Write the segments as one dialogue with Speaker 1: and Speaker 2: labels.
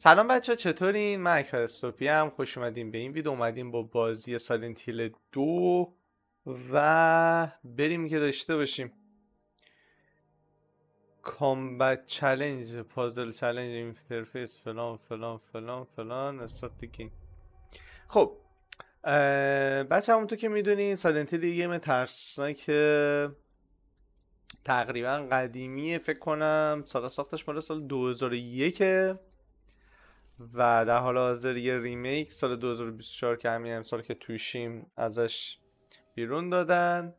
Speaker 1: سلام بچه ها، چطورین؟ من اکبر استوپی هم. خوش اومدیم به این ویدیو. اومدیم با بازی سایلنت هیل 2 و بریم که داشته باشیم کامبت چلنج، پازل چلنج، اینترفیس، فلان فلان فلان فلان، استارت گیم. خب بچه همونطور که میدونین سایلنت هیل یه گیم ترسناک تقریبا قدیمیه. فکر کنم سال ساختش مال سال 2001 و در حال حاضر یه ریمیک سال 2024 که همین امسال که توشیم ازش بیرون دادن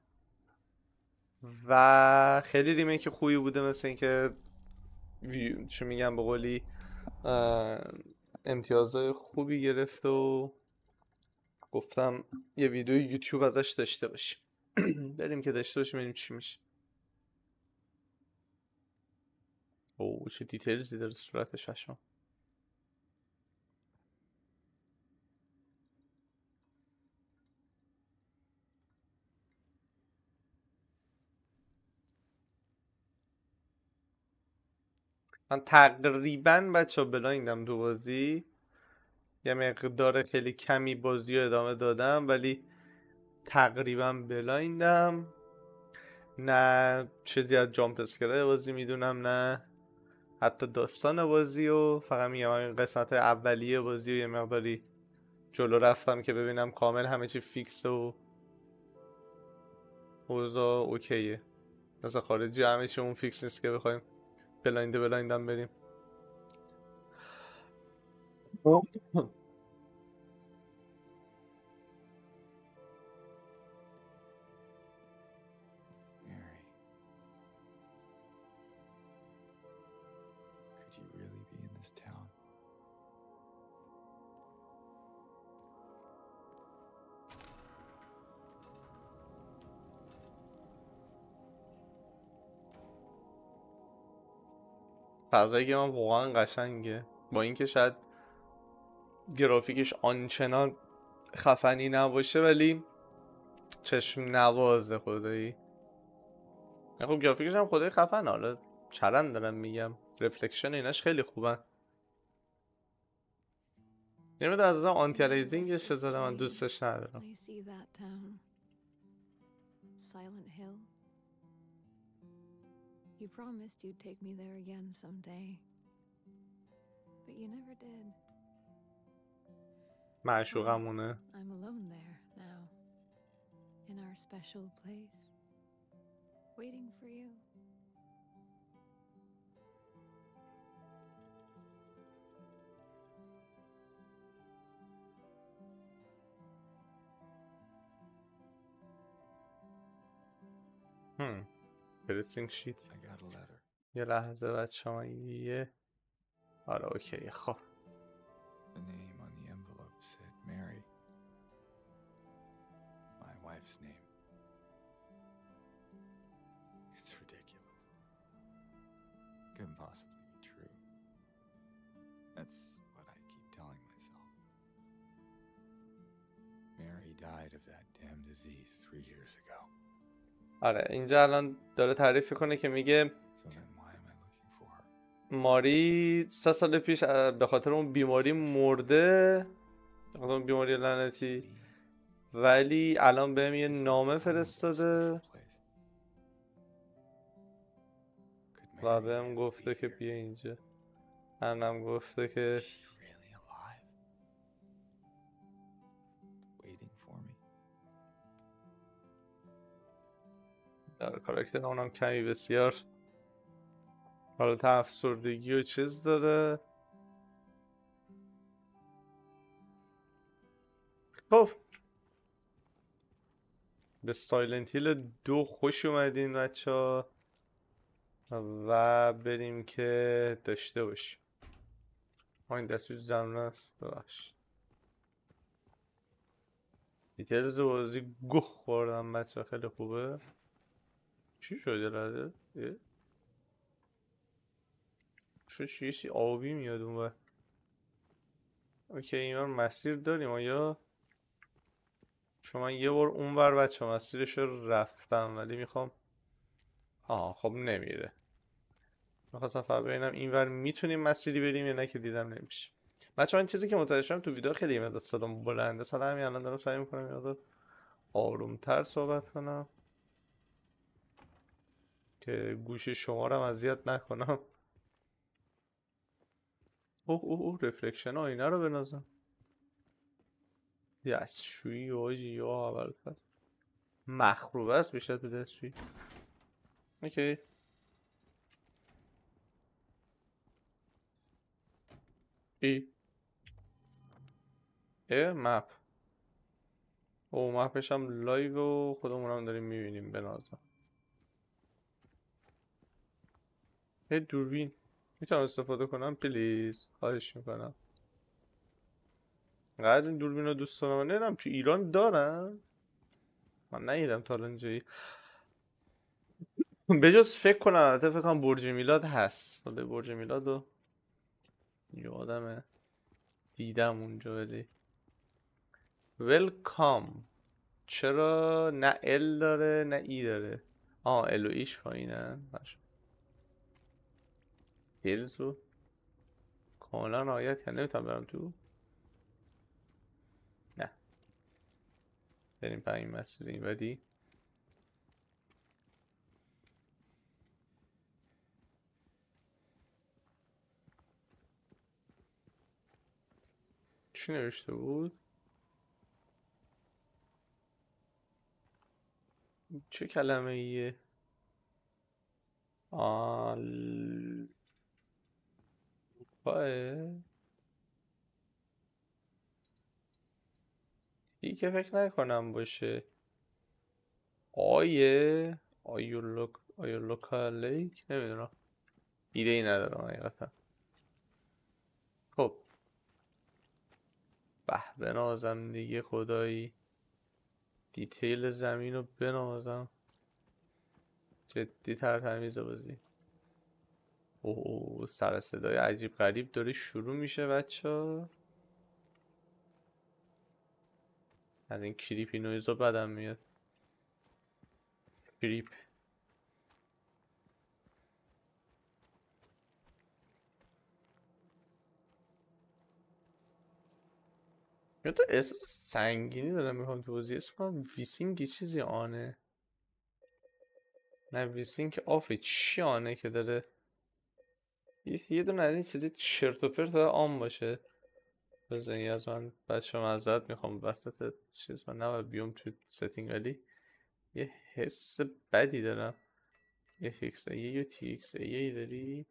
Speaker 1: و خیلی ریمیک خوبی بوده. مثل اینکه چون میگم به قولی امتیازهای خوبی گرفته و گفتم یه ویدیو یوتیوب ازش داشته باشیم. بریم که داشته باشیم ببینیم چی میشه. اوه چه دیتیلزی داره صورتش هشم. من تقریبا بچه بلایندم دو بازی، یه مقدار خیلی کمی بازی رو ادامه دادم ولی تقریبا بلایندم. نه چیزی از جامپ اسکرای بازی میدونم نه حتی داستان بازی، و فقط میگم این قسمت اولیه بازی و یه مقداری جلو رفتم که ببینم کامل همه چی فیکس و اوضاع اوکیه. مثلا خارجی همه چی اون فیکس نیست که بخوایم بلایندم بریم.
Speaker 2: Mary, could you really be in this town?
Speaker 1: فضایی که من واقعا قشنگه، با اینکه شاید گرافیکش آنچنان خفنی نباشه ولی چشم نوازه خدایی. خب گرافیکش هم خدای خفن، حالا چلن دارم میگم رفلکشن ایناش خیلی خوبن. نمیده از آنتی الیزینگش چه من دوستش ندارم.
Speaker 3: I see that town. Silent Hill. You promised you'd take me there again someday. But you never did.
Speaker 1: معشوقمونه.
Speaker 3: I'm alone there now. In our special place. Waiting for you.
Speaker 1: پرسینگ شیت.
Speaker 2: I got a letter.
Speaker 1: یه لحظه بچه ها یه آره اوکی. خب
Speaker 2: The name on the envelope said Mary. My wife's name. It's ridiculous. Couldn't possibly be true. That's what I keep telling myself. Mary died of that damn disease 3 years ago.
Speaker 1: آره اینجا الان داره تعریف کنه که میگه
Speaker 2: So then why am I looking for her?
Speaker 1: ماری 3 سال پیش به خاطر اون بیماری مرده، به خاطر اون بیماری لعنتی، ولی الان بهم یه نامه فرستاده و بهم گفته که بیا اینجا. منم گفته که
Speaker 2: Is she really alive? Waiting for me?
Speaker 1: در کاراکتر اونم کمی بسیار حالت افسردگی و چیز داره. خب به سایلنت هیل 2 خوش اومدین بچه ها و بریم که داشته باشیم. این دستوی زمینه است ببخش. دیتیلز بازی گوه خوردم بچه ها، خیلی خوبه. چی شده لده؟ شد چیزی آبی میاد اون بر. اوکی ایمان مسیر داریم آیا؟ چون من یه بار اون بر بچه مسیرش رو رفتم ولی میخوام خب نمیره. میخواستم فقط ببینم اینور میتونیم مسیری بریم یا نه که دیدم نمیشه. بچه این چیزی که متوجه شدم تو ویدیو خیلی مقدار صدام بلنده، صدا همین الان دارم سعی میکنم یه مقدار آرومتر صحبت کنم که گوش شما رو هم اذیت نکنم. اوه رفلکشن آینه رو بنازم. دستشویی آجی یا اول کرد مخروبه است بیشتر تو دستشویی. اوکی مپ. او مپش هم لایو و خودمون هم داریم میبینیم بنازم. دوربین میتونم استفاده کنم پلیز؟ خواهش میکنم. از این دوربین رو دوست دارم. نمیدونم تو ایران دارن؟ من ندیدم تا الان جایی. بجز فکر کنم البته فکر کنم برج میلاد هست. ولی برج میلاد رو یادمه دیدم اونجا. ولی ویلکام چرا نه ال داره نه ای داره؟ ال و ایش پایینن. دیلزو کاملا رعایت کرد. نمیتونم برم تو. نه بریم پایین مسیر این ودی. چی نوشته بود؟ چه کلمه ایه؟ آل باه دیگه که فکر نکنم باشه. آیولوکا لیک نمیدونم، ایده ای ندارم حقیقتا. خب بنازم دیگه خدایی. دیتیل زمین رو بنازم. جدی تمیز بازی. اوه سر صدای عجیب غریب داره شروع میشه بچه ها. از این کریپی نویزا بدم میاد. کریپ. یا تو احساس سنگینی دارم میخوام توضیح اسم کنم. ویسینگ یه چیزی آنه. نه ویسینگ آفه. چی آنه که داره یه دونه از این چیزی چرت و پرت آن باشه. بزنی از من بچه معذرت میخوام وسط چیز من نباید بیام تو ستینگ. ولی یه حس بدی دارم. یه فیکس ای یا تی ایکس ای داری.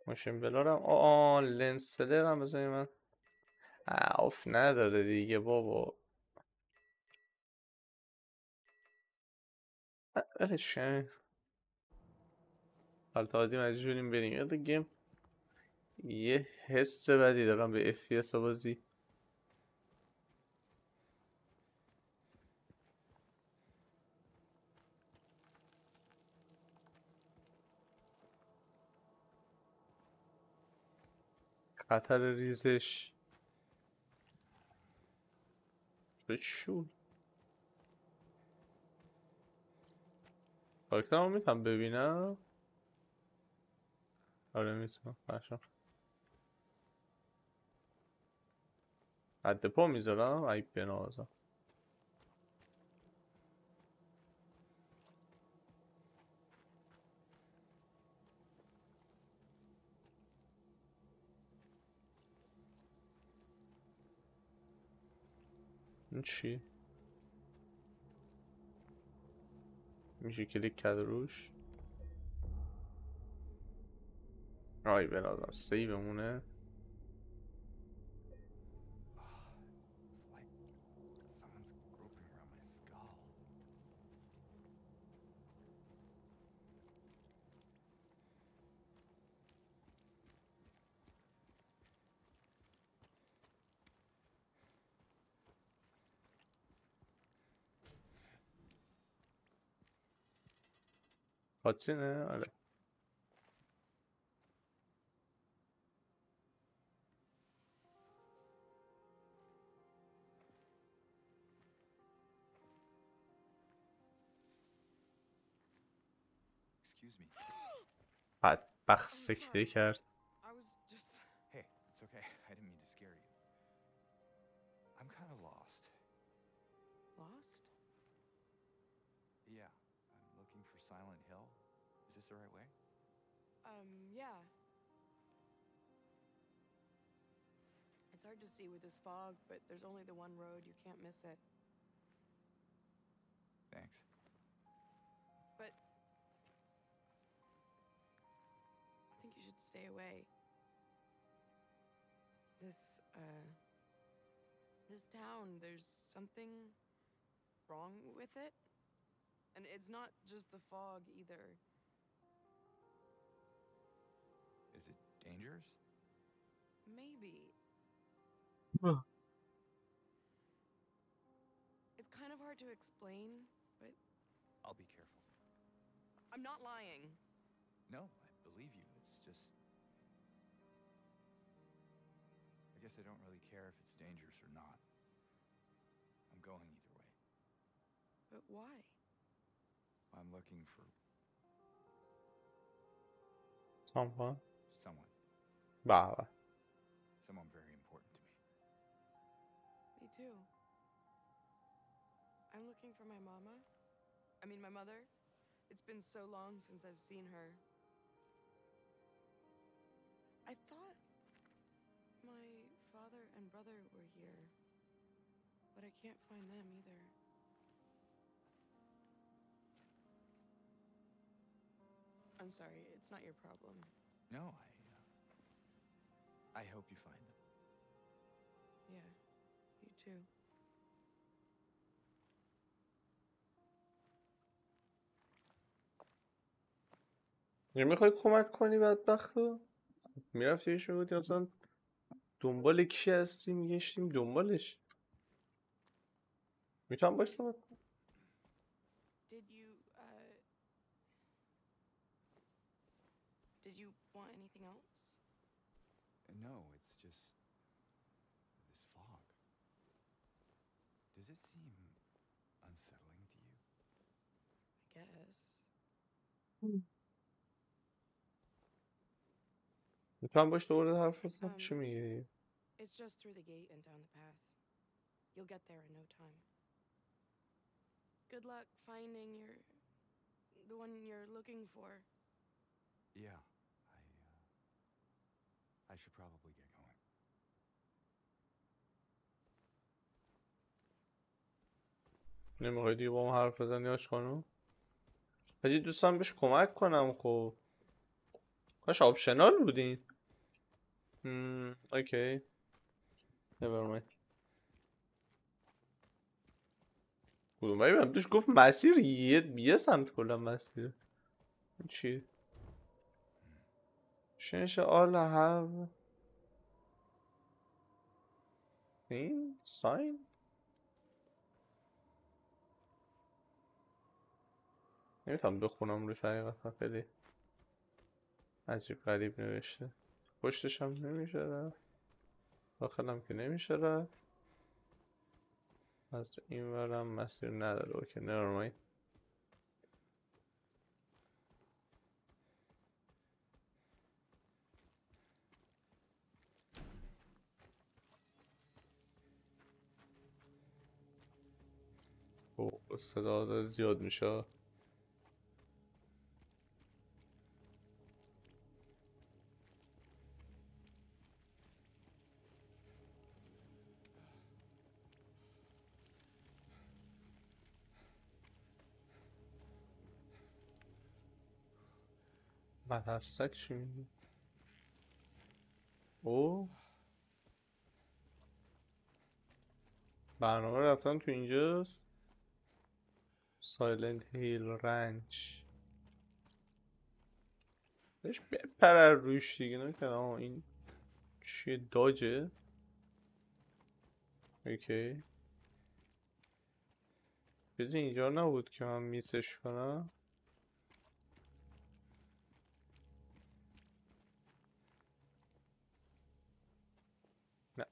Speaker 1: ماشین بلارم لنس فلر هم بزنی من. آف نداره دیگه بابا. ولش کن. حالت عادی مجبوریم بریم یاد گیم. یه حس بدی دارم به FPS بازی. خطر ریزش شو. کاراکترمو میتونم ببینم؟ آره میتونم. باشم حد پا میذارم ای بنازم. این چی؟ میشه کلیک کرد روش. آی بنازم سی بمونه.
Speaker 2: It's like someone's groping around my skull.
Speaker 1: کاتسینه؟ آره. بدبخت سکته کرد.
Speaker 4: I was just...
Speaker 2: Hey, it's okay. I didn't mean to scare you. I'm kind of lost.
Speaker 4: Lost?
Speaker 2: Yeah, I'm looking for Silent Hill. Is this the right way?
Speaker 4: Yeah. It's hard to see with this fog, but there's only the one road. You can't miss it.
Speaker 2: Thanks.
Speaker 4: But... I think you should stay away. This town, there's something wrong with it. And it's not just the fog, either.
Speaker 2: Is it dangerous?
Speaker 4: Maybe.
Speaker 1: Huh.
Speaker 4: It's kind of hard to explain, but
Speaker 2: I'll be careful.
Speaker 4: I'm not lying.
Speaker 2: No, I believe you. It's just... I guess I don't really care if it's dangerous or not. I'm going either way.
Speaker 4: But why?
Speaker 2: I'm looking for
Speaker 1: Someone.
Speaker 2: someone.
Speaker 1: بله.
Speaker 2: Someone very important to me.
Speaker 4: Me too. I'm looking for my mama. I mean, my mother. It's been so long since I've seen her. I thought my father and brother were here, but I can't find them either. I'm sorry, it's not your problem.
Speaker 2: No, I hope you find them.
Speaker 4: Yeah, you too.
Speaker 1: میخوای کمک کنی بدبخت رو؟ میرفتی بهش میگوتی اصلا دنبال کی هستی میگشتیم دنبالش. میتونم باش صحبت کنم؟
Speaker 4: Did you want anything else?
Speaker 2: No, it's just this fog. Does it seem unsettling to you?
Speaker 4: I guess.
Speaker 1: میتونم باش دوباره حرف بزنم؟ چی میگی؟
Speaker 4: It's just through the gate and down the path. You'll get there in no time. Good luck finding the one you're looking for.
Speaker 2: Yeah, I should probably get going.
Speaker 1: نمیخوای دیگه با ما حرف بزنی آش خانم؟ حاجی دوستان بهش کمک کنم خب. کاش آپشنال بودین. اوکی. نبرمای. کدومایی برم توش گفت مسیر یه سمت کلا مسیر. چی؟ Change all I have. این ساین؟ نمیتونم بخونم روش حقیقتا خیلی عجیب غریب نوشته. پشتش هم نمیشه رفت. داخلم که نمیشه رفت. از این ورم مسیر نداره. اوکی نرمایی. او صدا داره زیاد میشه. مدرسک چی میگی؟ او برنامه رفتن تو اینجاست. سایلنت هیل رنچ. بهش بپرر روش دیگه نکنه. این چیه داجه؟ اوکی چیزی اینجا نبود که من میسش کنم. نه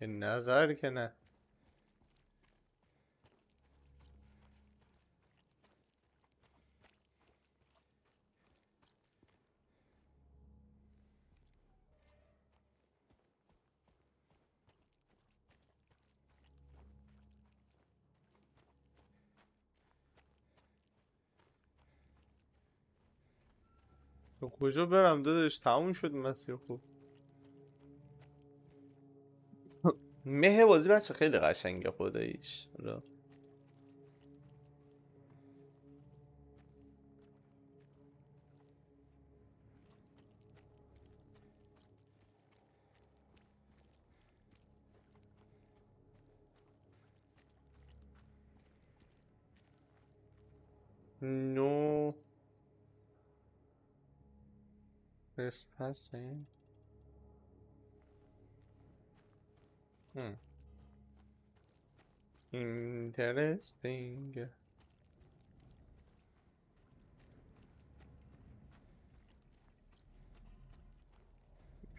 Speaker 1: یه نظر که نه. کجا برم داداش؟ تموم شد مسیر. خوب مه بازی بچه خیلی قشنگه خداییش. حالا نو trespassing. Interesting.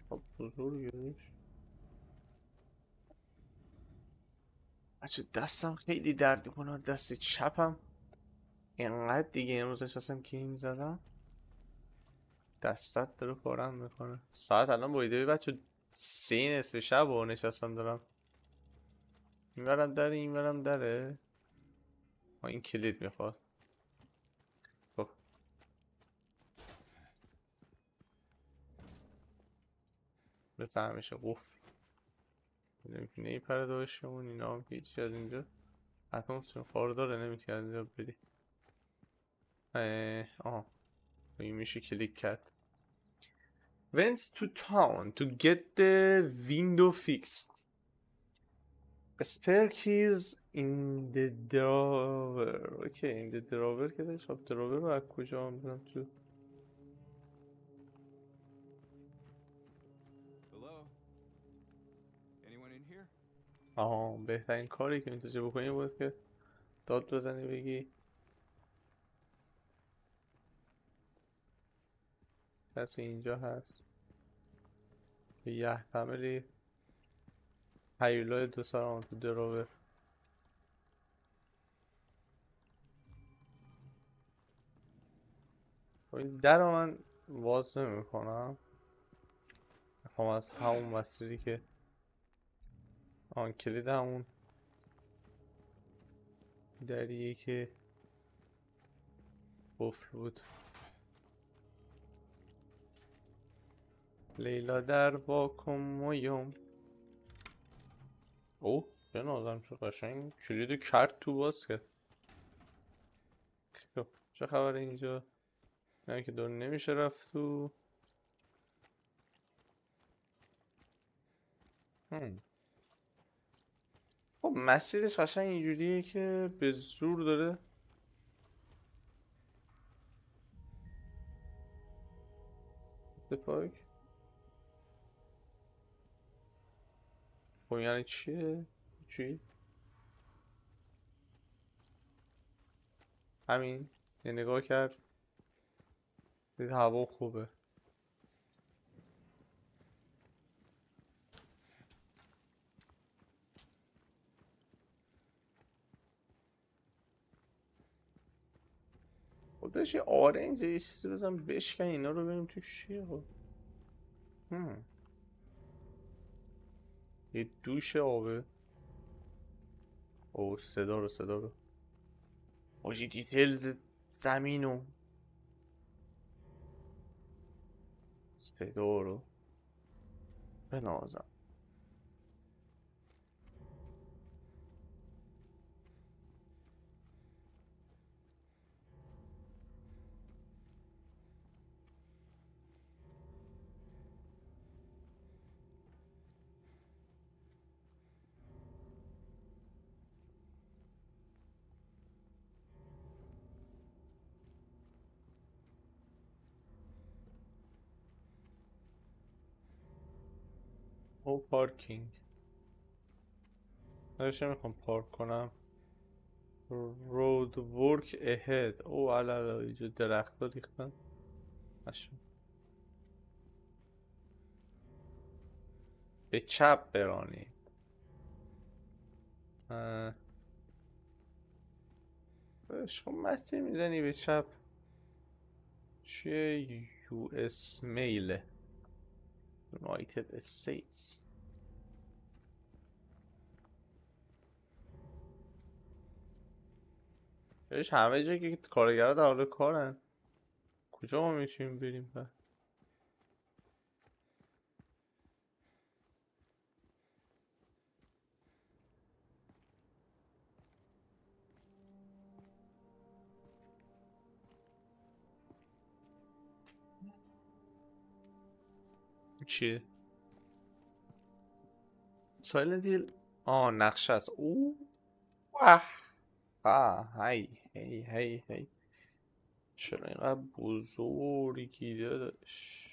Speaker 1: خب بزرگش بچه دستم خیلی درد میکنه، دست چپم اینقدر دیگه امروز نشستم گیم زدم دستت داره پارم میکنه. ساعت الان بایده بچه 3 نصف شب و نشستم دارم این برم داره این برم داره. این کلید میخواد. خب بهتر همیشه قفل نمیتونه ای پره داشتمون اینا هم هیچی از اینجا حتما سنخار داره نمیتونه از اینجا بری. آها این میشه کلیک کرد. Went to town to get the window fixed. Spare keys in the drawer. Okay, in the drawer که داشت خب drawer رو از کجا هم بدم تو.
Speaker 2: Hello? Anyone in here?
Speaker 1: آها بهترین کاری که میتونی بکنی بود که داد بزنی بگی کسی اینجا هست. یه تملی هیولای دو سران تو دراور. این در رو من باز نمی کنم. میخوام از همون مسیری که آن کلید همون دریه که قفل بود. لیلا در با کمویم. اوه به نظرم چه قشنگ کلید کرد تو باز کرد. خب چه خبر اینجا؟ نه که دور نمیشه رفت تو. خب مسیرش قشنگ اینجوریه که به زور داره دفاع. خب یعنی چیه؟ چی؟ همین یه نگاه کرد دید هوا خوبه. خب داشت یه آرنج یه چیزی بزن بشکن اینا رو ببینیم تو چیه. خب یه دوش آبه. او صدا رو باشی دیتیلز زمینو صدا رو بنازم. او پارکینگ نداشته میخوام پارک کنم. رود ورک اهد. او علالا اینجا درخت ها ریختن به چپ برانید. خب مسیر میزنی به چپ چیه؟ یو اس میله یونایتد استیتس. بهش همه جا که کارگرها در حال کارن کجا ما میتونیم بریم پس؟ چیه؟ سایلنت هیل. نقشه است. واه. هی هی هی هی. چرا اینقدر بزرگی داداش؟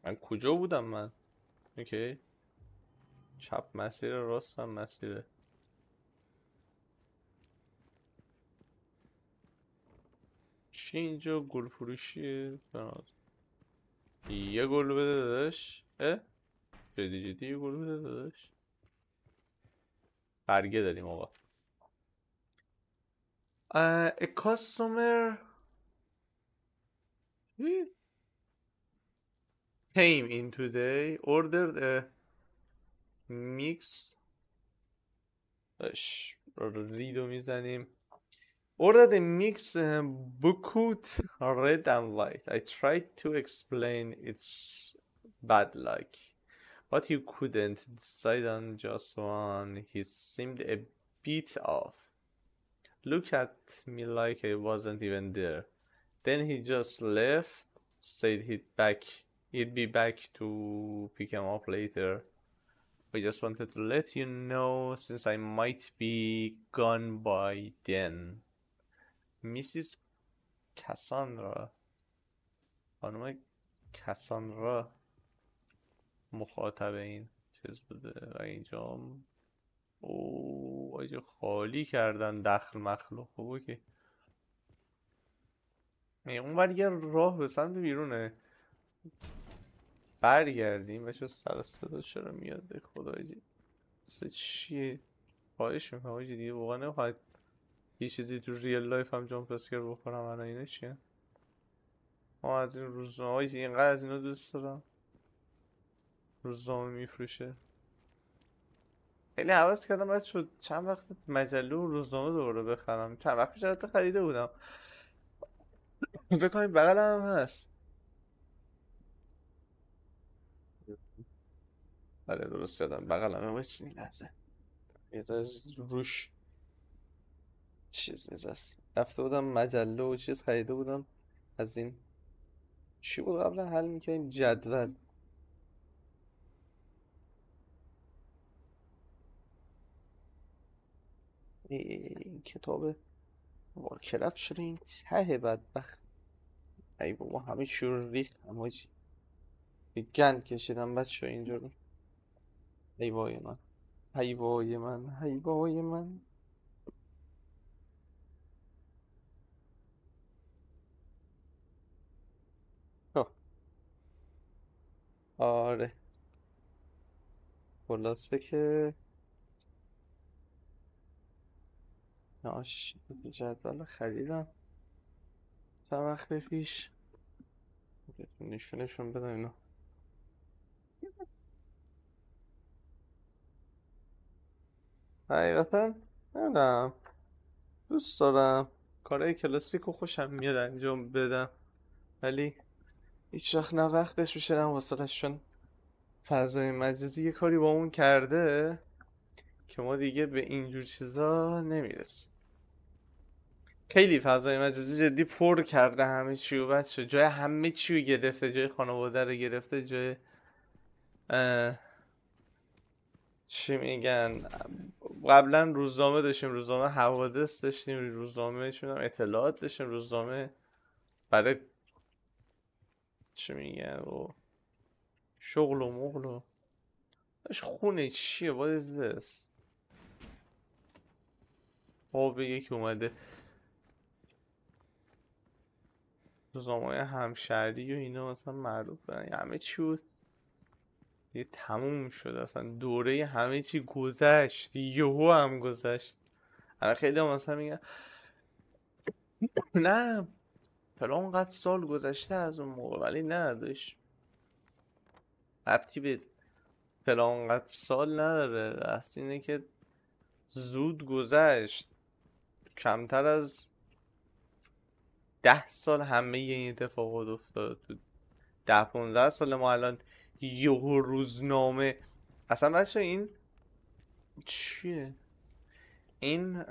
Speaker 1: من کجا بودم من؟ اوکی. چپ مسیر، راستم مسیره. چی اینجا گل فروشیه؟ بناز یه گل بده داداش. جدی یه گل بده داداش. برگه داریم آقا. A customer came in today, ordered a mix. ریدو میزنیم. Ordered a mix Bukut red and white. I tried to explain its bad luck, but you couldn't decide on just one. He seemed a bit off. Look at me like I wasn't even there. Then he just left, said he'd be back to pick him up later. I just wanted to let you know since I might be gone by then. Mrs. Cassandra. خانم کساندرا مخاطب این چیز بوده و اینجا اینجا خالی کردن دخل مخلوق. خب اوکی. اون بر یه راه به سمت بیرونه. برگردیم بچه. سر صدا چرا میاد به خدا جی؟ چیه؟ خواهش میکنم آجی دیگه واقعا نمیخواید یه چیزی تو ریل لایف هم جامپ اسکر بخورم. الان اینا چیه؟ ما از این روزنامه آجی اینقدر از اینا دوست دارم. روزنامه میفروشه. خیلی حواس کردم باید شد چند وقت مجله و روزنامه دوباره بخرم. چند وقت پیش البته خریده بودم. فکر کنم بغل هم هست. بله درست یادم بغل همه. وایس این لحظه یه از روش چیز میزست. رفته بودم مجله و چیز خریده بودم. از این چی بود قبلا حل میکنیم؟ جدول. این کتاب وارکرافت چرا این ته بدبخت؟ ای بابا همه چی رو ریختم حاجی. گند کشیدم بچه اینجا رو. ای وای من، ای وای من، ای وای من. آره خلاصه که جدول خریدم چند وقت پیش. نشونشون بدم اینو. حقیقتا نمیدونم دوست دارم کارهای کلاسیک رو خوشم میاد انجام بدم ولی هیچ وقت نه وقتش میشه نه واسطش. چون فضای مجازی یه کاری با اون کرده که ما دیگه به اینجور چیزا نمیرسیم. خیلی فضای مجازی جدی پر کرده همه چی و بچه جای همه چی رو گرفته. جای خانواده رو گرفته. جای چی میگن قبلا روزنامه داشتیم. روزنامه حوادث داشتیم. روزنامه چونم اطلاعات داشتیم. روزنامه برای چی میگن و شغل و مغل و خونه چیه what is this؟ آب یکی اومده. روزنامه همشهری و اینا مثلا معروف برن. همه چی بود دیگه تموم شد. اصلا دوره همه چی گذشت. یهو هم گذشت. الان خیلی هم مثلا میگن نه فلان قد سال گذشته از اون موقع. ولی نه داشت ربطی به فلان قد سال نداره. اصلا اینه که زود گذشت. کمتر از 10 سال همه این اتفاقات افتاد. تو 10-15 سال ما الان یهو روزنامه. اصلا بچه این چیه؟ این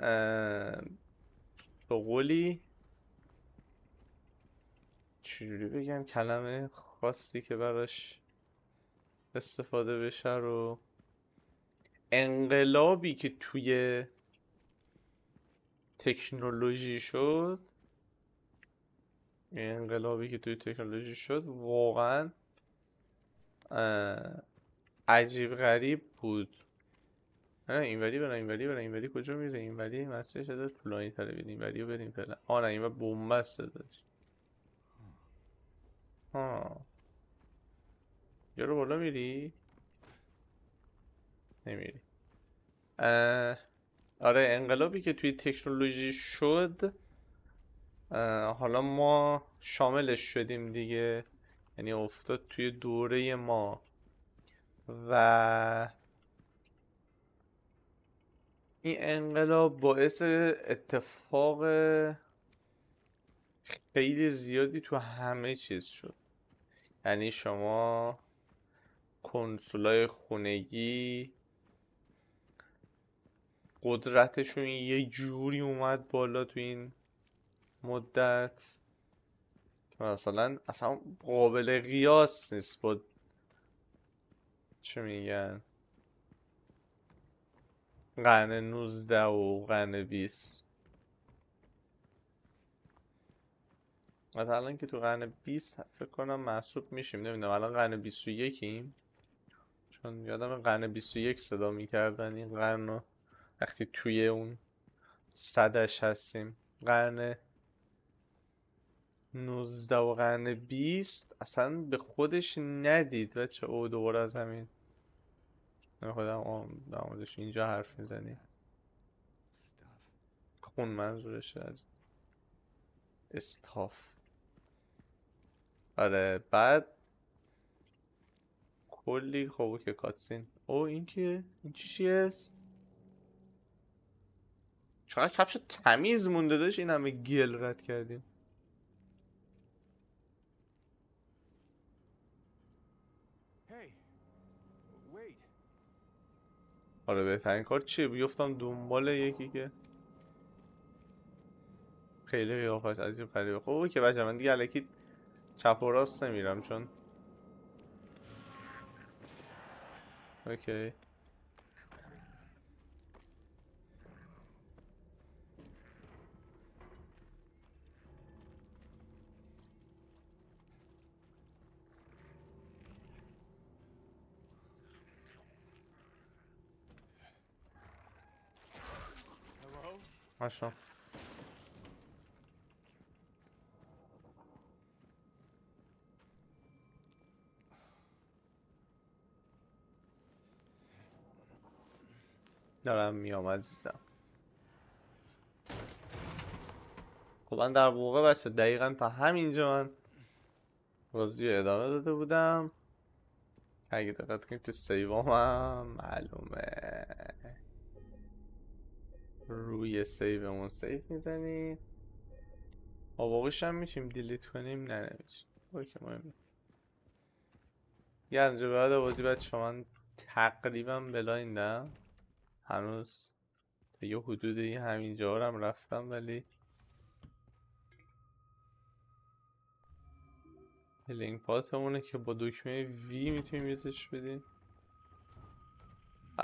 Speaker 1: به قولی چجوری بگم کلمه خاصی که براش استفاده بشه رو، انقلابی که توی تکنولوژی شد، واقعا عجیب غریب بود. اینوری برم، اینوری کجا میره؟ اینوری مسیرش داره طولانی تره، بریم اینوری رو بریم فعلا. نه اینور بومبست داشت. یارو بالا میری؟ نمیری. آره انقلابی که توی تکنولوژی شد، حالا ما شاملش شدیم دیگه، یعنی افتاد توی دوره ما و این انقلاب باعث اتفاق خیلی زیادی تو همه چیز شد. یعنی شما کنسولای خونگی قدرتشون یه جوری اومد بالا تو این مدت که مثلا اصلا قابل قیاس نیست با چه میگن قرن 19 و قرن 20. الان که تو قرن 20 فکر کنم محسوب میشیم، نمیدونم الان قرن 21 چون یادم قرن 21 صدا میکردن این قرن رو وقتی توی اون صدش هستیم. قرن 19 و قرن 20 اصلا به خودش ندید بچه. او دوباره از همین خودم در موردش اینجا حرف میزنی. خون منظورشه از استاف. آره بعد کلی خوبه که کاتسین. این که این چی هست؟ چقدر کفش تمیز مونده داشت این همه گل رد کردیم. آره بهترین کار چیه؟ بیفتم دنبال یکی که خیلی قیافش عجیب غریبه. خب که بچه من دیگه الکی چپ و راست نمیرم چون اوکی. ماشا دارم میام عزیزم. خب من در واقع بچه دقیقا تا همینجا من بازی رو ادامه داده بودم. اگه دقت کنید تو سیوام هم معلومه روی سیومون سیو میزنیم. واقعش هم میتونیم دیلیت کنیم؟ نه نمیتونیم. اوکی مهم. یه اینجا بعد بازی بچه من تقریبا بلایندم هنوز تا یه حدودی همینجا هم رفتم ولی لینک پاتمونه که با دکمه وی میتونیم یوزش بدیم.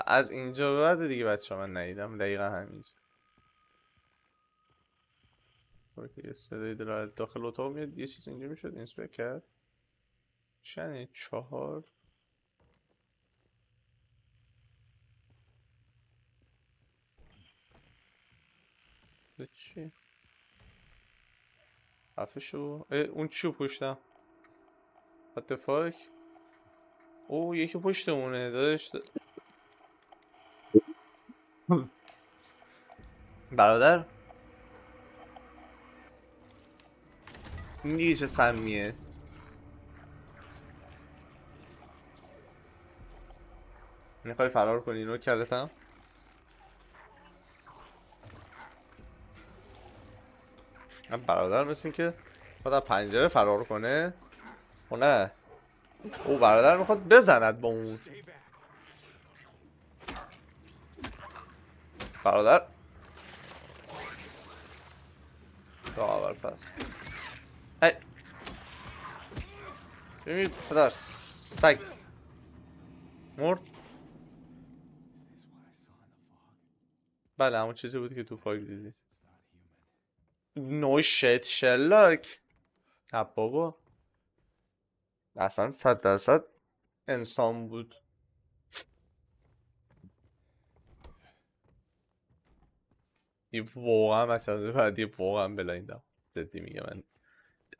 Speaker 1: از اینجا به بعد دیگه بچه من ندیدم دقیقا همینجا. یه صدای در داخل اتاق میاد یه چیز اینجا میشد اینسپکت کرد. چنه 4 چی؟ خفه شو. اون چیو پشتم؟ What the fuck؟ یکی پشتمونه داشت. برادر این دیگه چه سمیه؟ میخوای فرار کنی اینو کردتم؟ من برادر مثل این که خود از پنجره فرار کنه. او نه، او برادر میخواد بزند با اون برادر. اول فصل ای ببینید پدر سگ مرد. بله همون چیزی بود که تو فاگ دیدی. نو شت شرلاک. نه بابا اصلا 100% انسان بود. یه واقعا مثلا بعدی واقعا بلایندم. جدی میگم من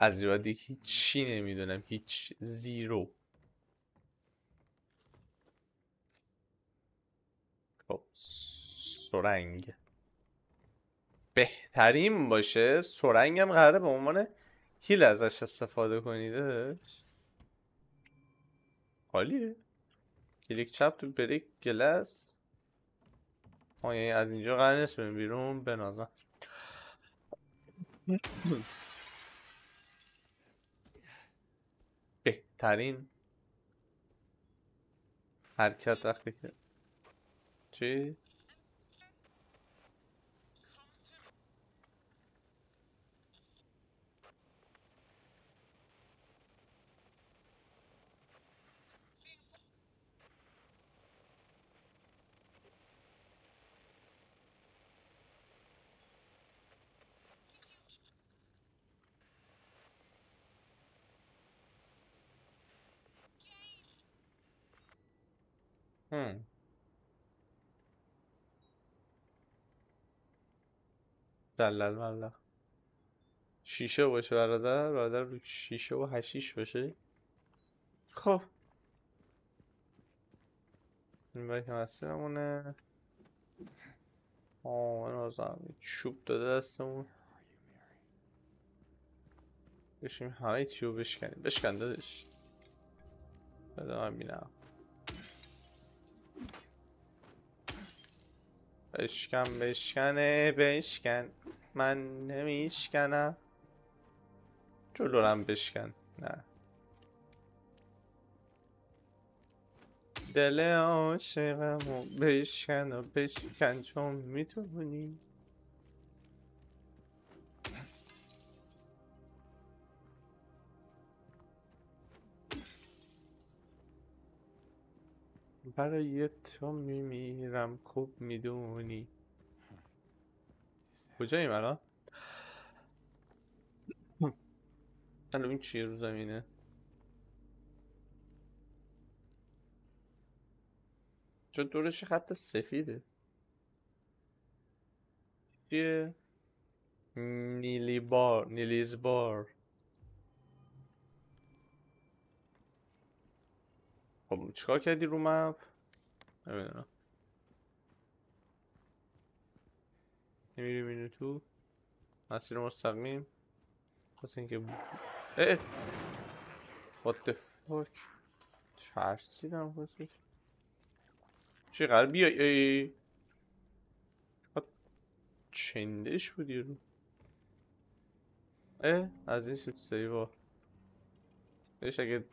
Speaker 1: از این بعد هیچی نمیدونم، هیچ زیرو. خب سرنگ بهترین باشه. سرنگ هم قراره به عنوان هیل ازش استفاده کنیدش. حالیه. کلیک چپ تو بریک گلس. یعنی از اینجا قرار نیست بریم بیرون بنازم. بهترین حرکت وقتی که چی؟ دلل ملق. شیشه باشه برادر رو شیشه و حشیش باشه. خب این باید که مسیرمونه. من آزم چوب داده دستمون. بشیم همه چیو بشکنیم. بشکن دادش. بده من بینم. بشکن من نمیشکنم. جلورم بشکن. نه دل عاشقمو بشکن چون میتونی. برای تو میمیرم خوب میدونی. کجاییم الان؟ الان این چیه رو زمینه؟ چون دورش خط سفیده. چیه؟ نیلیز بار. خب چیکار کردی رو مپ؟ نمیدونم. نمیریم اینو تو مسیر مستقیم. پس اینکه what the fuck ترسیدم خواستش. چی قرار بیای چندش بودی رو از این شد سیوا بهش. اگه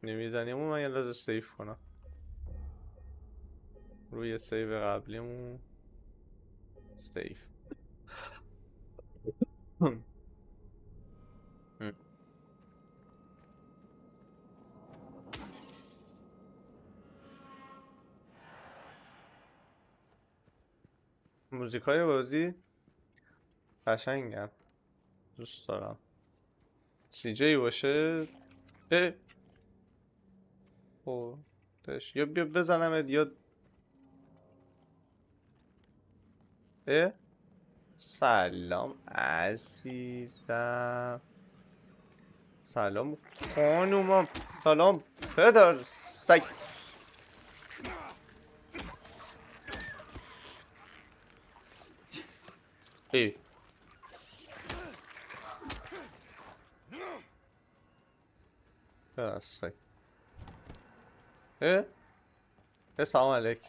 Speaker 1: نمیزنیم من یه لازم سیف کنم روی سیو قبلیمون. سیف موزیکای بازی قشنگن، دوست دارم. سی جی باشه. او دش یا بیا بزنم یا سلام عزیزم. سلام خانومم. سلام پدر سگ. پدر سگ. سلام علیک.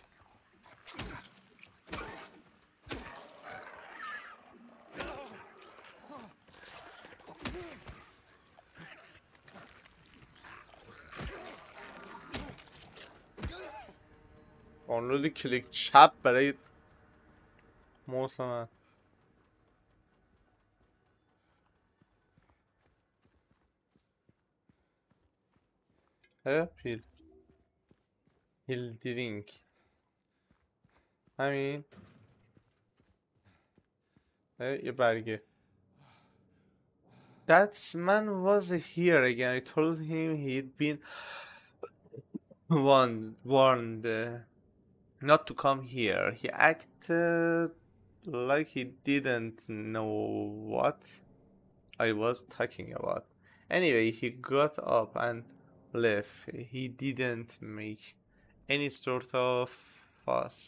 Speaker 1: دانلود کلیک چپ برای موس من. پیل درینک همین. یه برگه. That man was here again. I told him he'd been warned not to come here. He acted like he didn't know what I was talking about. Anyway, he got up and left. He didn't make any sort of fuss.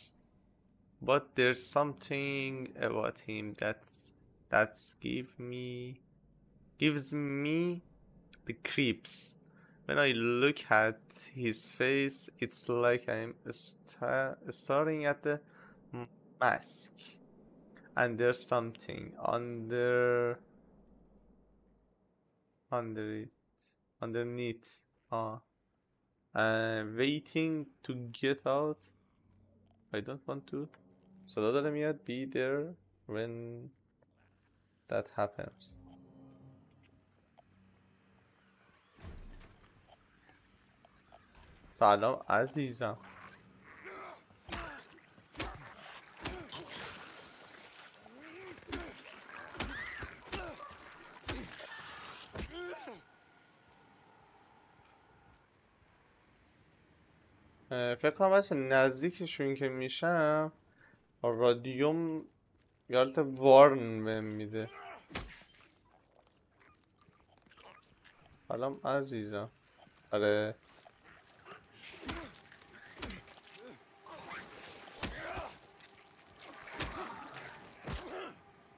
Speaker 1: But there's something about him that's gives me the creeps. When I look at his face, it's like I'm staring at the mask. And there's something underneath, waiting to get out. I don't want to. صدا داره میاد. Be there when that happens. سلام عزیزم. فکر کنم بچه نزدیکشون که میشم رادیوم یالت وارن بهم میده. سلام عزیزم. آره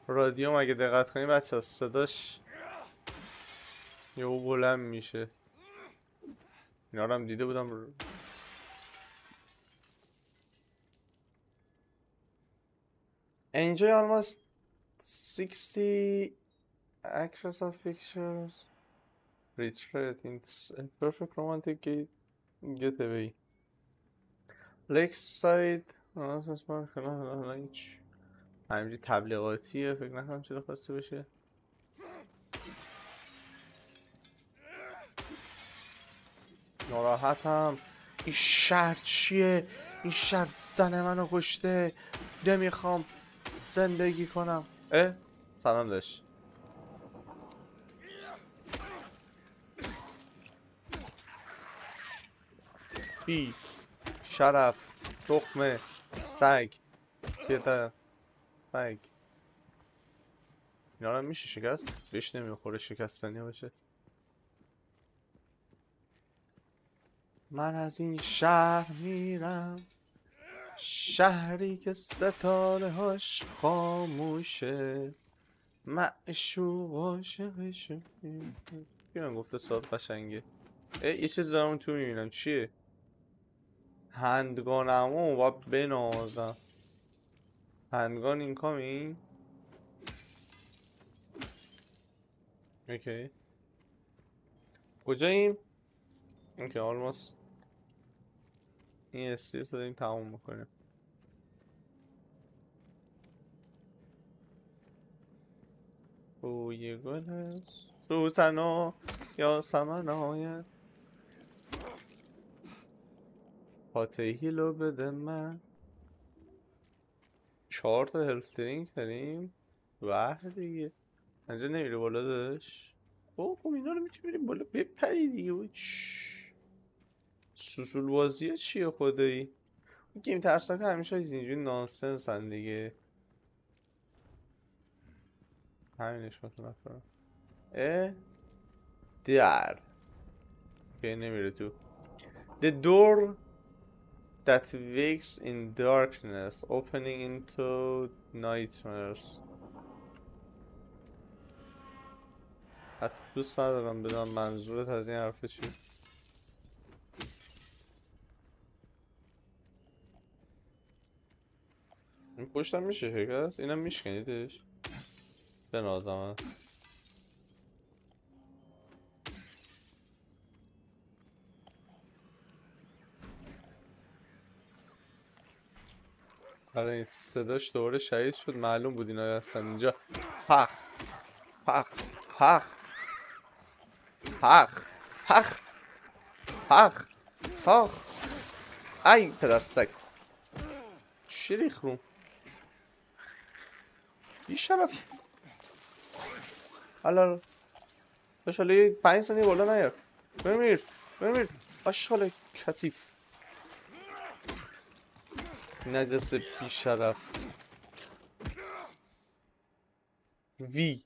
Speaker 1: رادیوم اگه دقت کنی بچه صداش یهو بلند میشه. اینا رو هم دیده بودم. Enjoy almost 60 acres of pictures. Retreat. It's a perfect romantic getaway. Lakeside. همینجوری تبلیغاتیه. فکر نکنم چیزی خواسته باشه. ناراحتم. این شهر چیه؟ این شهر زن منو کشته. نمیخوام زندگی کنم. سلام داشت. بی شرف تخمه سگ پدر سگ. اینا رو میشه شکست؟ بهش نمیخوره شکستنی باشه. من از این شهر میرم، شهری که ستاره هاش خاموشه، معشوق عاشقشه. بیان گفته صاحب قشنگه. یه چیز دارم تو میبینم. چیه؟ هندگانمو باید بنازم. هندگان این کامی؟ اوکی کجاییم؟ اوکی آلماست این استریت رو داریم تموم میکنیم. بوی گل است سوسن یا سمن آید پاتهی رو بده من. 4 تا هلف درینک داریم. وحه دیگه اینجا نمیره بالا داشت. خب اینا رو میتونی بریم بالا بپری دیگه. سوسول بازیه چیه خدایی؟ گیم ترسناک همیشه اینجوری نانسنس هن دیگه. همینش میتونم کنم. در که نمیره تو. The door that wakes in darkness opening into nightmares. حتی دوست ندارم بدونم منظورت از این حرفه چیه. این پشتم میشه شکست؟ اینم میشکنیدش؟ به نازم آره این صداش دوباره شهید شد، معلوم بود اینا هستن اینجا. پخ پخ پخ پخ پخ پخ پخ. ای پدر سگ چی ریخ روم بی شرف. حالا باش حالا یه 5 ثانیه بالا نیار. بمیر بمیر آشغال کثیف نجس بی شرف. وی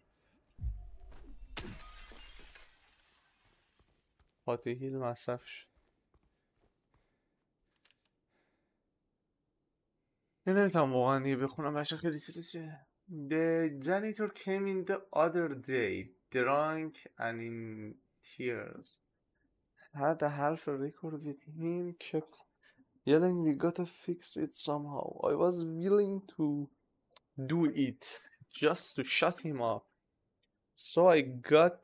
Speaker 1: هیل مصرف شد. نمیتونم واقعا دیگه بخونم بچه خیلی چیزشه. The janitor came in the other day drunk and in tears. Had a half a record with him, kept yelling we gotta fix it somehow. I was willing to do it just to shut him up. So I got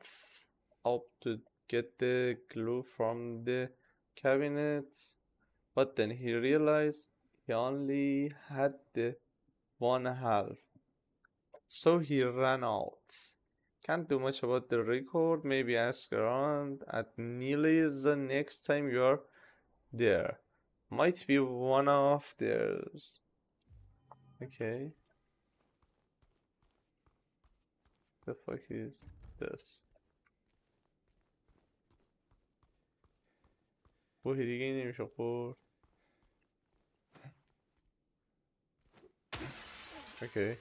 Speaker 1: up to get the glue from the cabinet, but then he realized he only had the one half. So he ran out. Can't do much about the record. Maybe ask around at Neely's the next time you're there. Might be one of theirs. Okay. The fuck is this? بوهی دیگه این نمیشه خورد. اوکی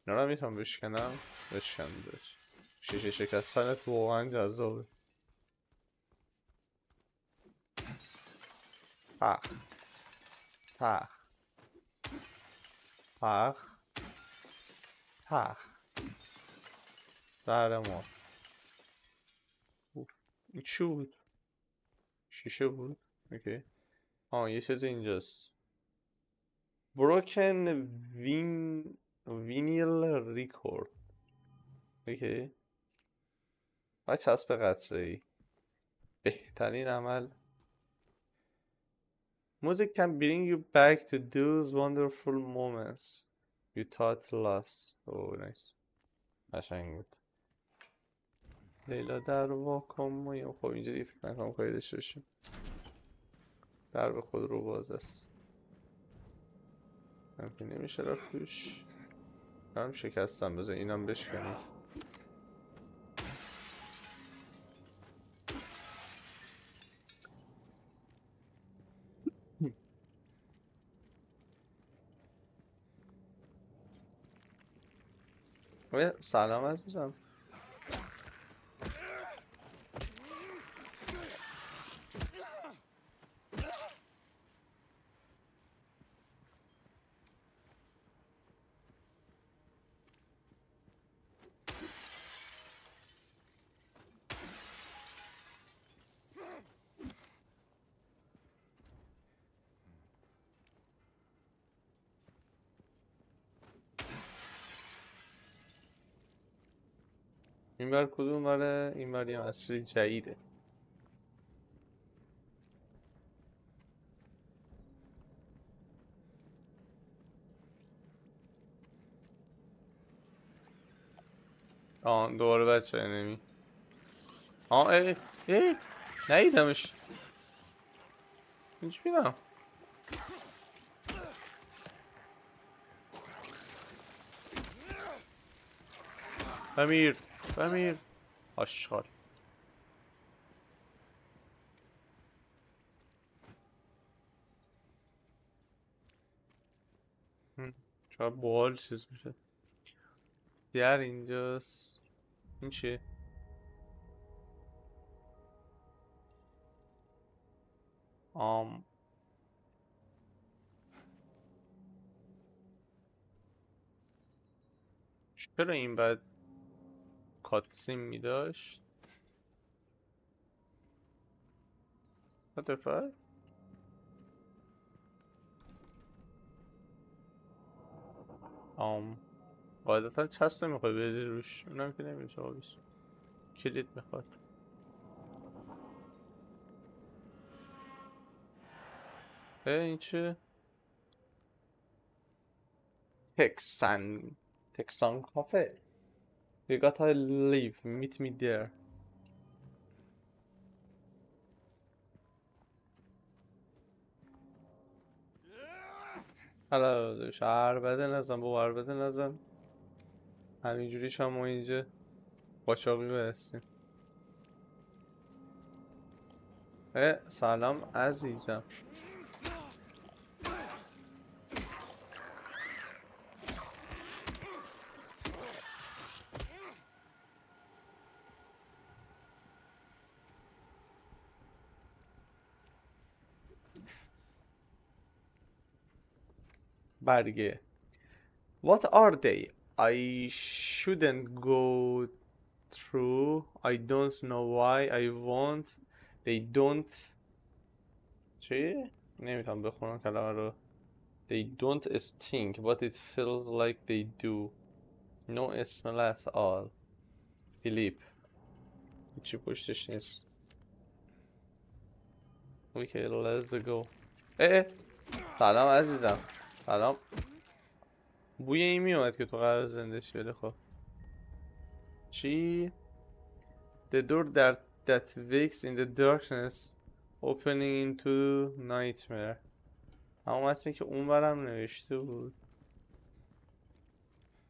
Speaker 1: اینا رو میتونم بشکنم. بشکندش. شیشه شکستنت واقعا جذابه. پخ پخ پخ پخ. زهر ما. این چی بود؟ شیشه بود؟ اوکی یه چیز اینجاست. Broken vinyl record. اوکی و چسب قطره ای. بهترین عمل. Music can bring you back to those wonderful moments you thought lost. Oh nice. قشنگ بود. لیلا در واکن مایم. خب اینجا دیگه فکر نکنم کاری داشته باشیم. در به خود رو باز است. هم که نمیشه رفت توش. هم شکستم. بذار اینم بشکنیم. سلام عزیزم. این بر کدوم بره؟ این بر یه مسیر جدیده. دوباره بچه نمی نیدمش. اینج بیدم. بمیر بمیر آشغال. شاید باحال چیز میشه. در اینجاست. این چیه؟ چرا این بعد کاتسین میداشت؟ What the fuck؟ قاعدتا چسب نمیخوای بری روش. اونم که نمیشه آبیش. کلید میخواد. این چه؟ Texan Cafe. You gotta leave. Meet me there. حالا شهر بده نزن باور بده نزن. همینجوریش هم ما اینجا باچاقی بستیم. سلام عزیزم. برگه. What are they? I shouldn't go through. I don't know why I won't. They don't. چی؟ نمیتونم بخونم کلمه رو. They don't stink, but it feels like they do. No smell at all. Philip. هیچی پشتش نیست. Okay, let's go. سلام عزیزم. سلام. بوی این میومد که تو قرار زنده شی ولی خب. چی؟ The door that wakes in the darkness opening into nightmare. اما مثل که اون برم نوشته بود.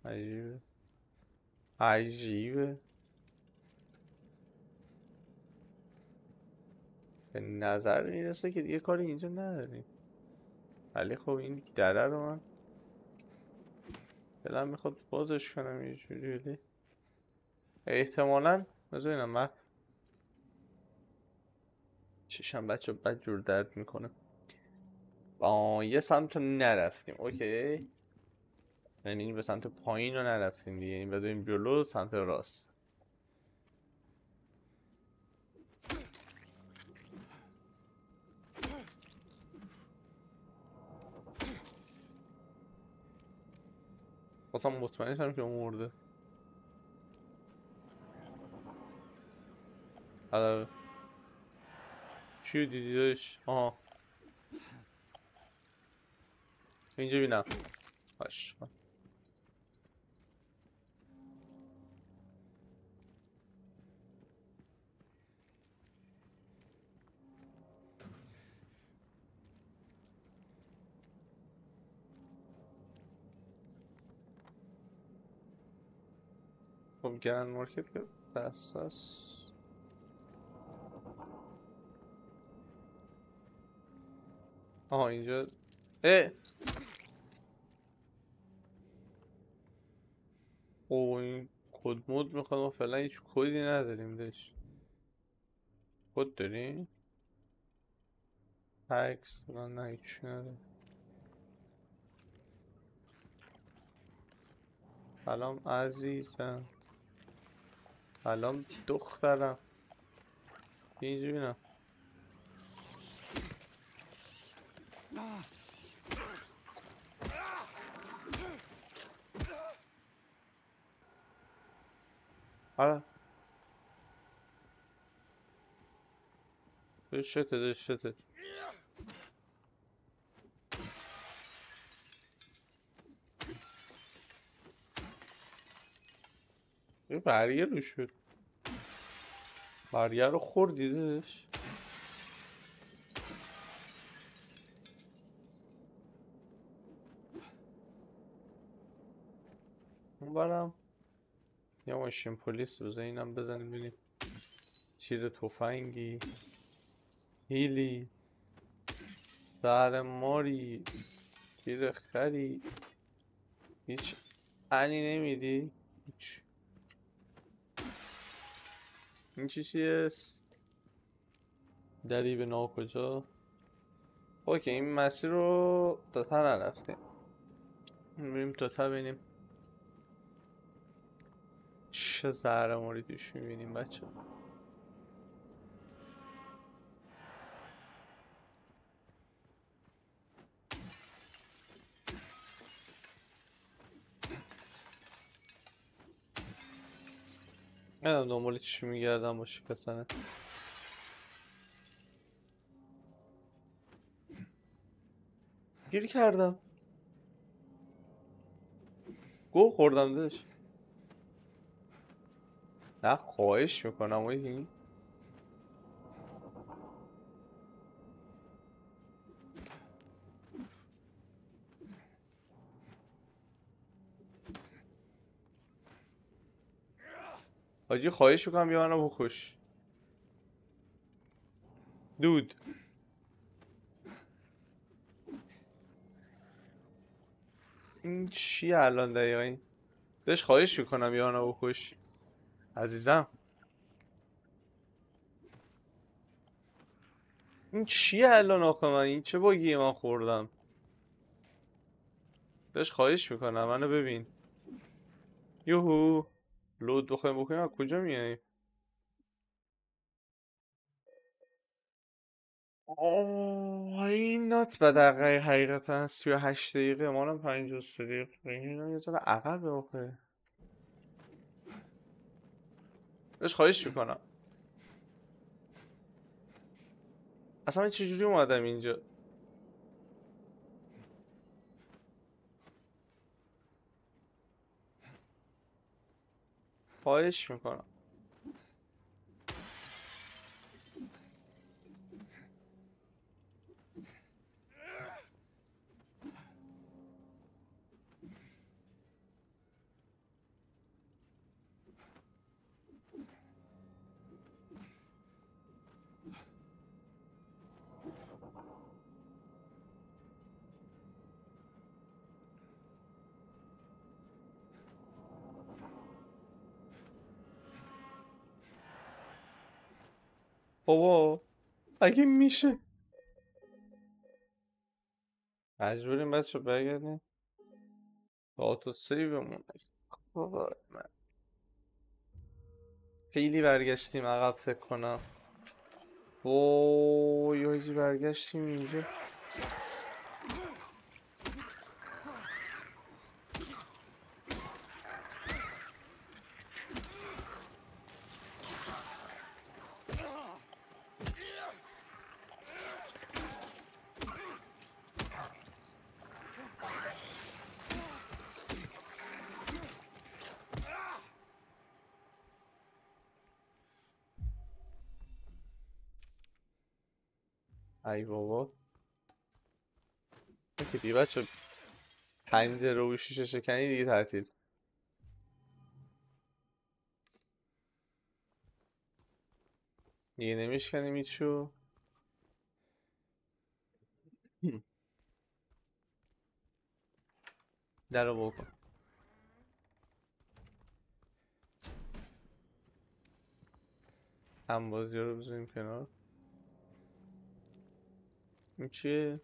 Speaker 1: عجیبه. عجیبه. به نظر میرسه که دیگه کاری اینجا نداریم. ولی خب این دره رو من دلم میخواد بازش کنم یه جوری ولی احتمالاً بذار اینم من چشم بچه بد جور درد میکنه. یه سمت رو نرفتیم. اوکی یعنی به سمت پایین رو نرفتیم دیگه. این بدویم جلو سمت راست. خواستم مطمئن شدم که اون مرده. حالا چی دیدی داشت؟ آها اینجا بینم. باش خب گرند مارکت که بساس. آها اینجا او این کد مود میخواد. ما فعلا هیچ کدی نداریم داشت. کد داریم؟ پکس نه هیچ نداریم. سلام عزیزم. سلام دخترم. اینجا بینم. آره شته شته. یه برگه رو شد. برگه رو خوردیدش. اون برم یه ماشین پلیس بزن اینم بزنیم ببینیم. تیر تفنگی هیلی زهر ماری تیر خری هیچ انی نمیدی هیچ. این چی است؟ دری به ناکجا. اوکی این مسیر رو دوتا نرفتیم. بریم دوتا ببینیم چه زهر ماری توش میبینیم بچه. من دنبال چی میگردم با شکستنه. گیر کردم. گو خوردم داشت. نه خواهش میکنم این حاجی خواهش میکنم بیا منو بکش دود. این چیه الان دقیقا این داشت خواهش میکنم بیا منو بکش عزیزم. این چیه الان آخه من این چه باگیه من خوردم. داشت خواهش میکنم منو ببین. یوهو لود بخوایم بکنیم از کجا میاییم. آه این نات بدقه حقیقتا 38 دقیقه مالم 53 دقیقه این یه ذره عقبه آخه. بهش خواهش میکنم اصلا من چجوری اومدم اینجا. خواهش میکنم بابا اگه میشه مجبوریم بچه برگردیم با آتو سیومون. بابا من خیلی برگشتیم عقب فکر کنم. وای حاجی برگشتیم اینجا. ای بابا که دیگه بچه پنجره و شیشه شکنی دیگه تعطیل. دیگه نمیشکنیم ایچو. در رو بکن هم بازی رو بذاریم کنار. این چیه؟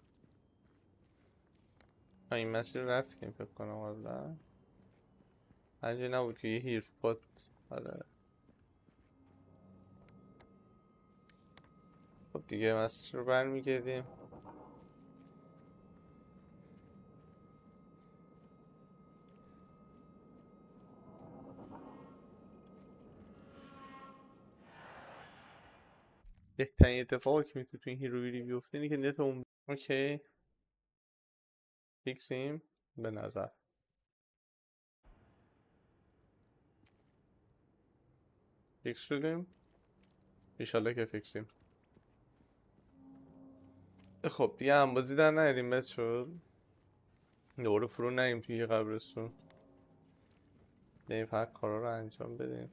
Speaker 1: این مسیر رفتیم فکر کنم قبلا پنجه نبود که یه هیرف باد. آره خب دیگه مسیر رو برمیگردیم. بهترین اتفاقی که میتونه تو این هیرویری بیفته اینه که نت اون اوکی فیکسیم به نظر. فیکس شدیم ایشالله که فیکسیم. خب دیگه هم بازی در نهریم بس شد دوره فرو نریم توی یه قبرستون. بریم فقط کارا رو انجام بدیم.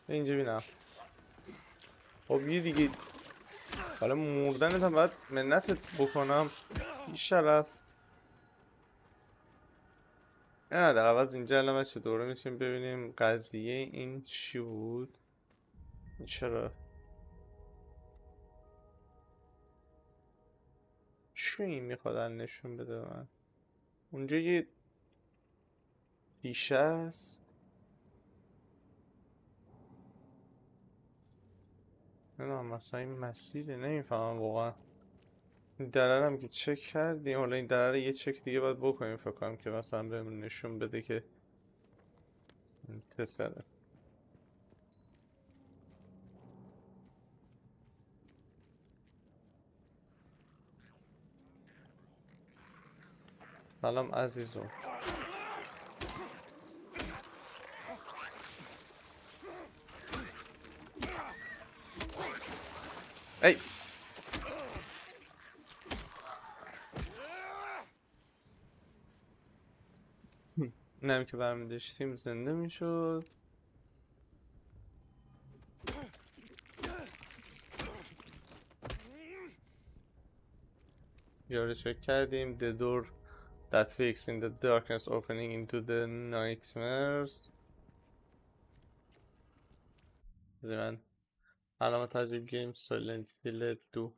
Speaker 1: اینجا بینم خب یه دیگه حالا مردنت هم باید منتت بکنم بی شرف. نه در عوض اینجا الان بچه دوره میتونیم ببینیم قضیه این چی بود. چرا چی این میخوادن نشون بده من. اونجا یه دیشه است نمیدونم مثلا این مسیره نمیفهمم واقعا. این دره هم که چک کردیم، حالا این دره رو یه چک دیگه باید بکنیم فکر کنم که مثلا بهمون نشون بده که این پسره. سلام عزیزم. ای اینم که برمی داشتیم زنده میشد. یاره چک کردیم. The door that fixed in the darkness opening into the nightmares. من علامت تجربه گیم Silent Hill 2.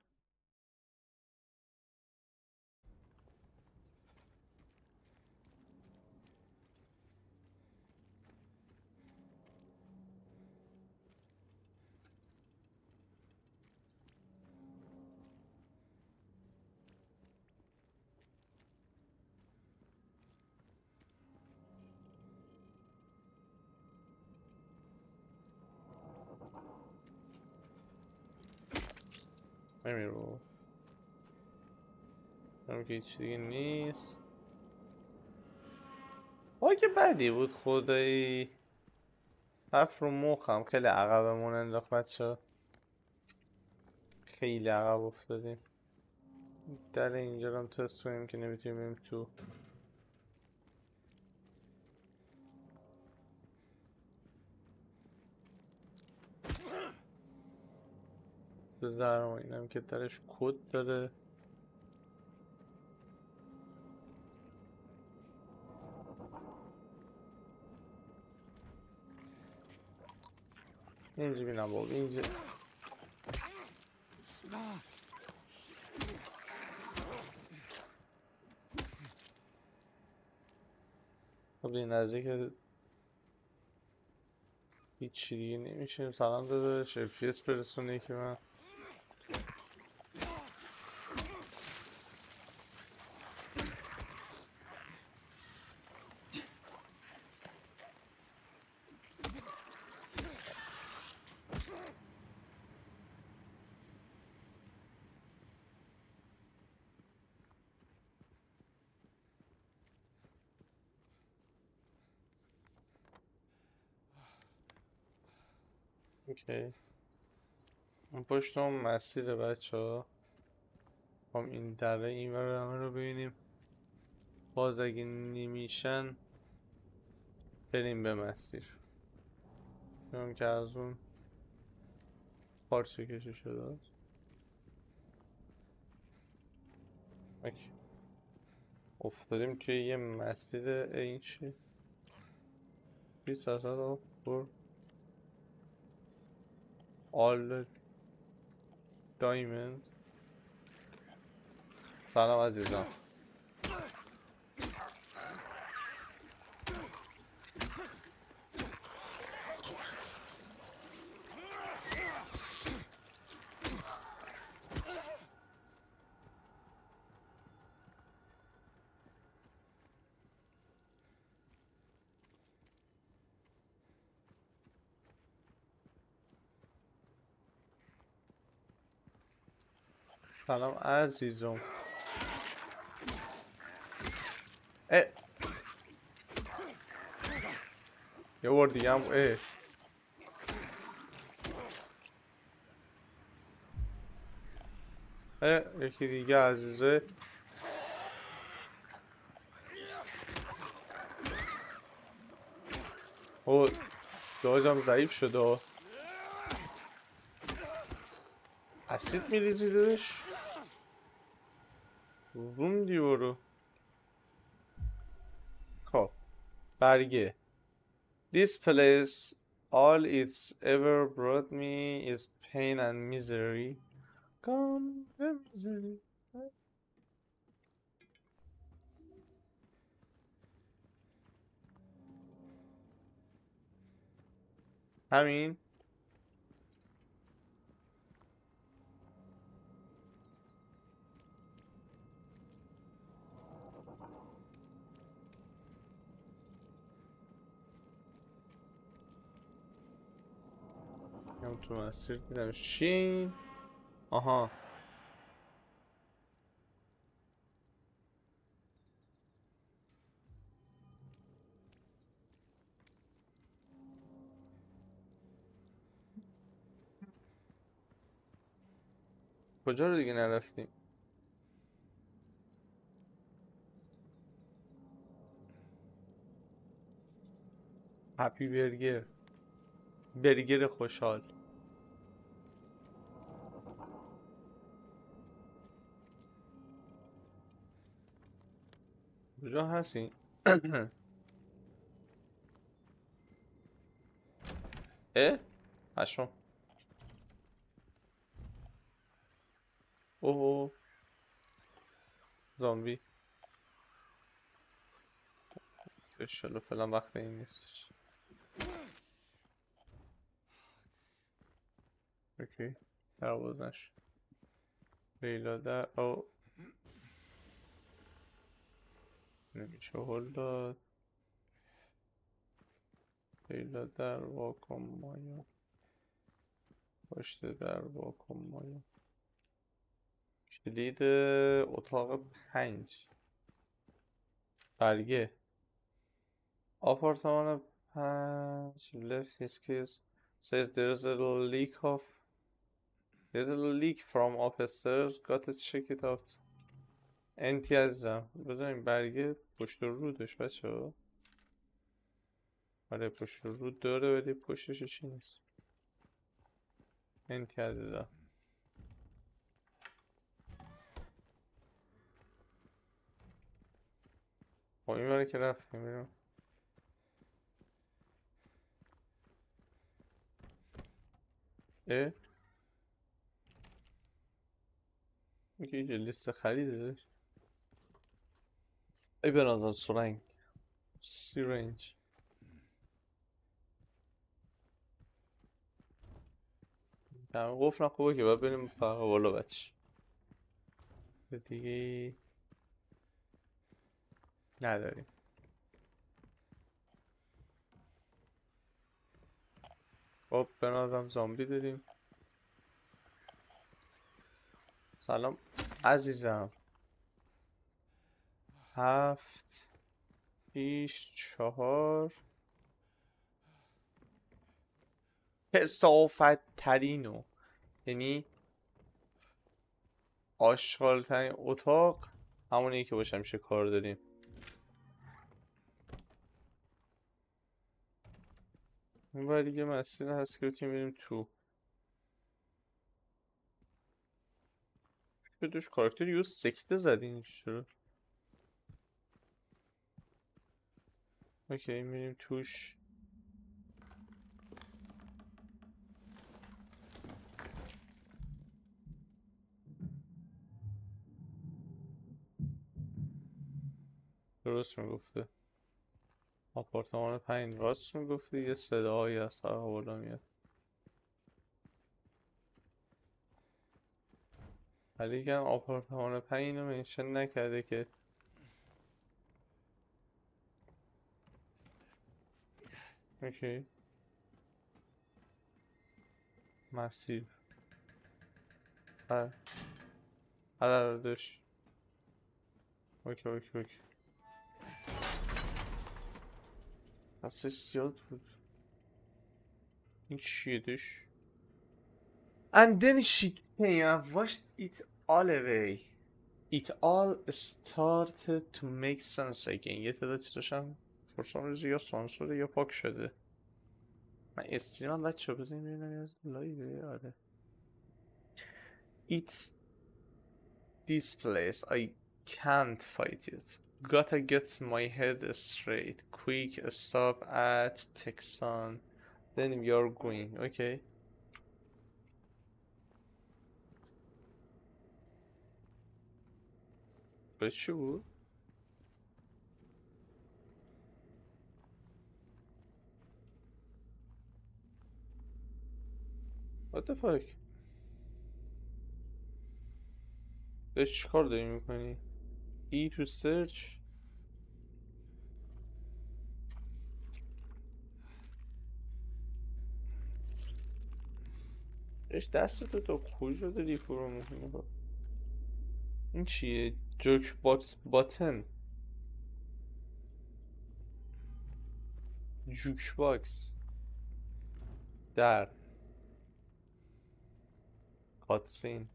Speaker 1: نمیرو هم که هیچ دیگه نیست. که بدی بود خدایی. رفت رو مخم. خیلی عقبمون انداخت بچه. خیلی عقب افتادیم. در اینجا رو هم تست کنیم که نمیتونیم بریم تو. بذارم اینم که درش کد داره. اینجا بینم بابا اینجا. خب این نزدیک هیچی دیگه نمیشه. سلام داداش FPS برسونه که من اوکی. اون پشت اون مسیره بچه ها. هم این دره این ور همه رو ببینیم. باز اگه نمیشن بریم به مسیر. میگم که از اون پارچه کشی شده. اوکی. افتادیم توی یه مسیر. این چی؟ 20 درصد پر all diamond. سلام عزیزم. سلام عزیزم. یه بار دیگه هم یکی دیگه عزیزه. او داجم ضعیف شده. اسید میریزی دادش روم دیورو. خب برگه. This place all it's ever brought me is pain and misery. Come the misery. همین. هم تو مسیر دیدم چین. آها کجا رو دیگه نرفتیم؟ هپی برگر، برگر خوشحال. کجا هستین؟ اه؟ هشم. اوه زامبی. اشالله فعلا وقت این نیستش. اوکی پرواز نشد. لیلا در او نمیشه هل داد. لیلا در واکن مایا، پشت در واکن مایا. کلید اتاق 5 برگه. آپارتمان 5 left his keys says there's a leak from upstairs gotta check it out. انتی عزیزم بذاریم برگه پشت رو داشت بچه ها. آره پشت رو داره ولی پشتش چی نیست. انتی عزیزم با این باره که رفتیم بریم. اه میگه یه لیست خریده داشت. ای بنازم سیرنج قفل خوبه که باید بریم فقط بالا بچه دیگه نداریم. خب بنازم زامبی داریم. سلام عزیزم. 7 6 4 کثافت ترینو یعنی آشغال ترین اتاق همونی که باشه همیشه کار داریم. این باید دیگه مسیر هست که بتونیم بریم تو. شدوش کاراکتر یو سکته زدین چرا؟ اوکی میریم توش. درست میگفته. آپارتمان 5 راست میگفته. یه صداهایی از طرف بالا میاد ولی که آپارتمان 5 اینو منشن نکرده که اوکی مسیر داشت. اوکی اوکی اوکی پس زیاد بود. این چیه داشت. And then she came and washed it all away. It all started to make sense again. یه تعداد چیزاشم for some reason یا سانسوره یا پاک شده. من استریمم بچه ها بزنیم ببینم از لایوه. آره It's this place. I can't fight it. Gotta get my head straight. Quick stop at Texan. Then we are going. Okay. بس چی بود؟ What the fuck؟ بس چی کار داری میکنی؟ E to search. بهش دستتو تا کجا داری فرو میکنی؟ این چیه؟ جوک باکس باتن. جوک باکس در کاتسین.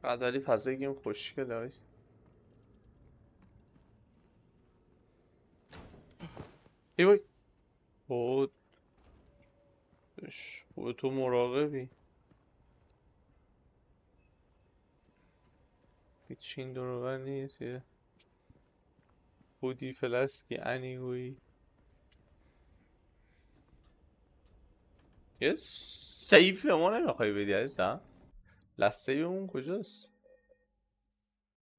Speaker 1: شاید ولی فضای گیم خوشگله هاش. ای وای بود خوبه تو مراقبی. هیچی این دروبر نیست. یه بودی فلسکی انیگویی. یه سیف به ما نمیخوای بدی عزیزم؟ لسته اون کجاست؟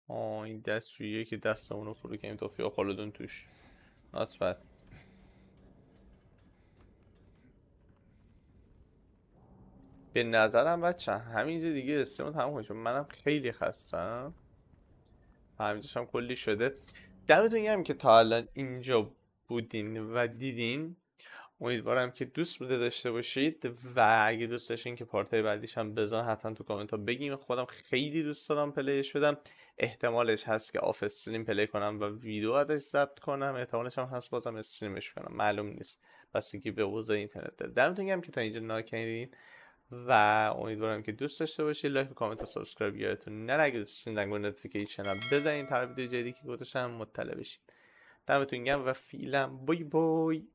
Speaker 1: این دستشوییه که دستمونو فرو کنیم تا فیا خالدون توش. not bad. به نظرم بچه همینجا دیگه استمون تمام کنیم، چون منم خیلی خستم. همینجاش هم کلی شده. دمتون گرم که تا الان اینجا بودین و دیدین. امیدوارم که دوست بوده داشته باشید و اگه دوست داشتین که پارتای بعدیش هم بذارن حتما تو کامنت ها بگیم. خودم خیلی دوست دارم پلیش بدم. احتمالش هست که آف استریم پلی کنم و ویدیو ازش ضبط کنم. احتمالش هم هست بازم استریمش کنم، معلوم نیست، بس اینکه به اوضاع اینترنت داره. دمتون گرم که تا اینجا ناکنین و امیدوارم که دوست داشته باشید. لایک و کامنت و سابسکرایب یادتون نره. اگه دوست داشتین زنگوله نوتیفیکیشن هم بزنین تا ویدیو جدیدی که گذاشتم مطلع بشید. دمتون گرم و فعلا بای بای.